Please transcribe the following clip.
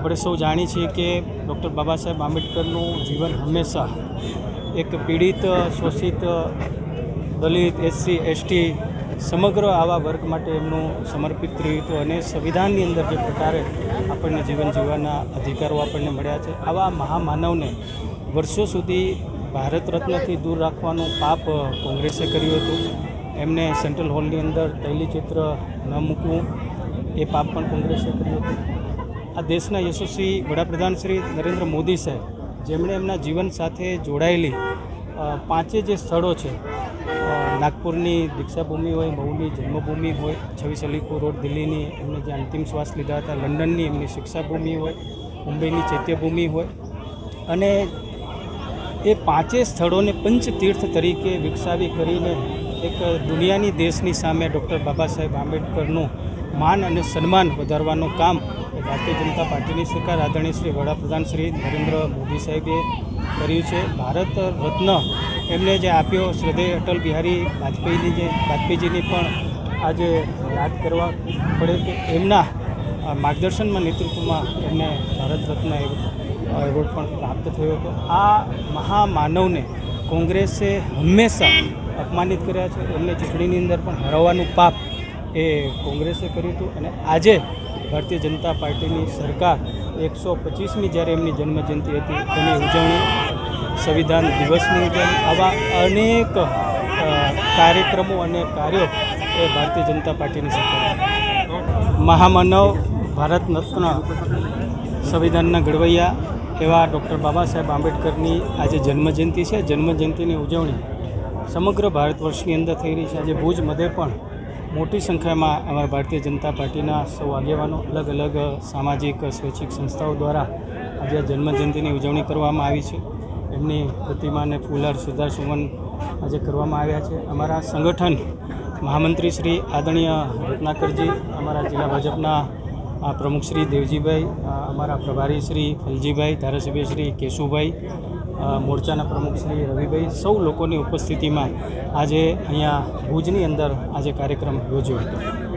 આપણે સૌ જાણીએ છીએ કે ડૉક્ટર બાબા સાહેબ આંબેડકરનું જીવન હંમેશા એક પીડિત, શોષિત, દલિત, એસસી, એસટી સમગ્ર આવા વર્ગ માટે એમનું સમર્પિત રહ્યું હતું અને સંવિધાનની અંદર જે પ્રકારે આપણને જીવન જીવવાના અધિકારો આપણને મળ્યા છે, આવા મહામાનવને વર્ષો સુધી ભારત રત્નથી દૂર રાખવાનું પાપ કોંગ્રેસે કર્યું હતું. એમને સેન્ટ્રલ હોલની અંદર તૈલીચિત્ર ન મૂકવું એ પાપ પણ કોંગ્રેસે કર્યું હતું. આ દેશના યશસ્વી વડાપ્રધાન શ્રી નરેન્દ્ર મોદી સાહેબ, જેમણે એમના જીવન સાથે જોડાયેલી પાંચે જે સ્થળો છે, નાગપુરની દીક્ષાભૂમિ હોય, મહુની જન્મભૂમિ હોય, 26 અલીપુર રોડ દિલ્હીની એમને જે અંતિમ શ્વાસ લીધા હતા, લંડનની એમની શિક્ષાભૂમિ હોય, મુંબઈની ચૈત્યભૂમિ હોય, અને એ પાંચે સ્થળોને પંચતીર્થ તરીકે વિકસાવી કરીને એક દુનિયાની દેશની સામે ડૉક્ટર બાબા સાહેબ આંબેડકરનું માન અને સન્માન વધારવાનું કામ ભારતીય જનતા પાર્ટીની સરકાર આદરણીય શ્રી વડાપ્રધાન શ્રી નરેન્દ્ર મોદી સાહેબે કર્યું છે. ભારત રત્ન એમને જે આપ્યો, શ્રદ્ધેય અટલ બિહારી વાજપેયીજીની પણ આજે યાદ કરવા પડે કે એમના માર્ગદર્શનમાં, નેતૃત્વમાં એમને ભારત રત્ન એવોર્ડ પણ પ્રાપ્ત થયો હતો. આ મહામાનવને કોંગ્રેસે હંમેશા અપમાનિત કર્યા છે. એમને ચૂંટણીની અંદર પણ હરાવવાનું પાપ એ કોંગ્રેસે કર્યું હતું અને આજે ભારતીય જનતા પાર્ટીની સરકાર 125મી જ્યારે એમની જન્મજયંતિ હતી એની ઉજવણી, સંવિધાન દિવસની ઉજવણી, આવા અનેક કાર્યક્રમો અને કાર્યો એ ભારતીય જનતા પાર્ટીની સરકાર. મહામાનવ, ભારત રત્ન, સંવિધાનના ઘડવૈયા એવા ડૉક્ટર બાબા સાહેબ આંબેડકરની આજે જન્મજયંતિ છે. જન્મજયંતિની ઉજવણી સમગ્ર ભારત વર્ષની અંદર થઈ રહી છે. આજે ભુજ મધ્યે પણ મોટી સંખ્યામાં અમારા ભારતીય જનતા પાર્ટીના સૌ આગેવાનો, અલગ અલગ સામાજિક સ્વૈચ્છિક સંસ્થાઓ દ્વારા આજે જન્મજયંતિની ઉજવણી કરવામાં આવી છે. એમની પ્રતિમાને ફૂલહાર, શ્રદ્ધા સુમન આજે કરવામાં આવ્યા છે. અમારા સંગઠન મહામંત્રી શ્રી આદરણીય રત્નાકરજી, અમારા જિલ્લા ભાજપના પ્રમુખ શ્રી દેવજીભાઈ, અમારા પ્રભારી શ્રી ફલજીભાઈ, ધારાસભ્ય શ્રી કેશુભાઈ, મોરચાના પ્રમુખ શ્રી રવિભાઈ, સૌ લોકોની ઉપસ્થિતિમાં આજે અહીંયા ભુજની અંદર આજે કાર્યક્રમ યોજ્યો હતો.